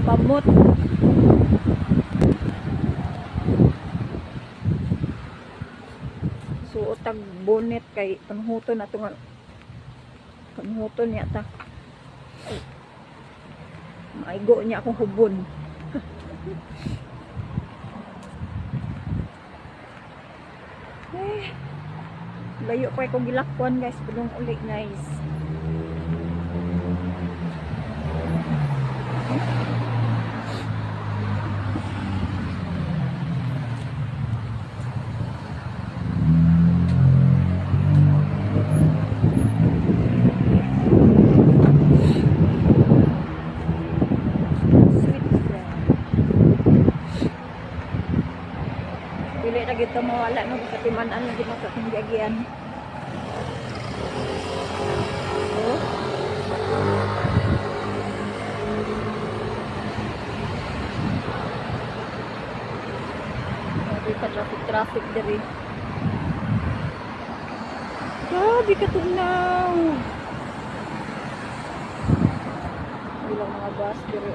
Pamot. Suot ang bonnet kay panhuton na ito nga. Panhuton niya ta. Ay. Maigo niya akong hubon. Layo pa akong gilakwan guys. Bulong uli guys. Pili na gito mawala no sa timanan lagi mo sa tinggiagian. Oh. Di pa traffic diri. Grabe ka tugnaw. Ilang mga bus diri.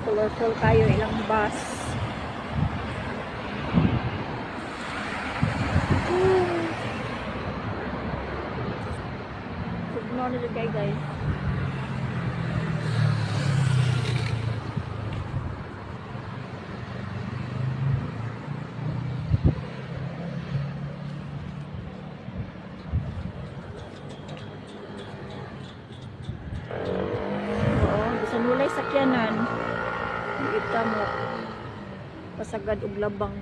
Colorful kayo ilang bus. Tugnaw na dyan guys. Bisan walay sakyanan kita mo pasagad og labang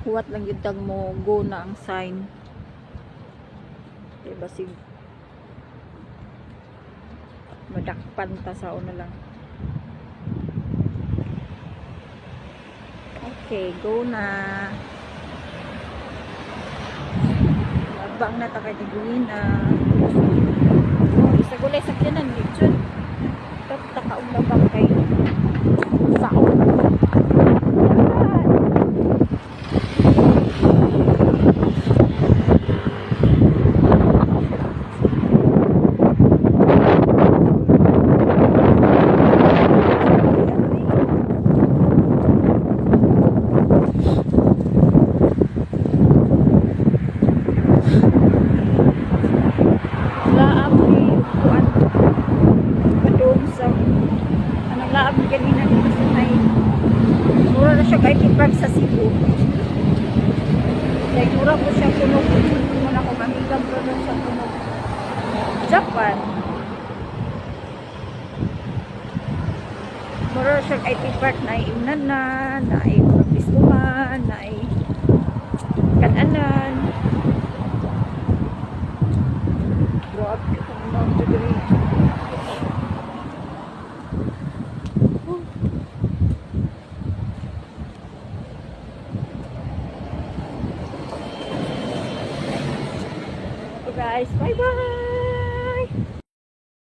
huwat lang yun mo go na ang sign diba sig madakpan ta sa una lang. Okay, go na magbang na ta kay tiguin na isa gulay sakyanan dito takaog na bang kay sao laab ganina dito sa may mura na siya kahit ipark sa Cebu kaya mura po siya punog muna kung mamigam po doon sa punog Japan mura siya kahit ipark na iunan na ay pagpisuhan na ay kananan grabe kung mag-degree. Guys, bye bye.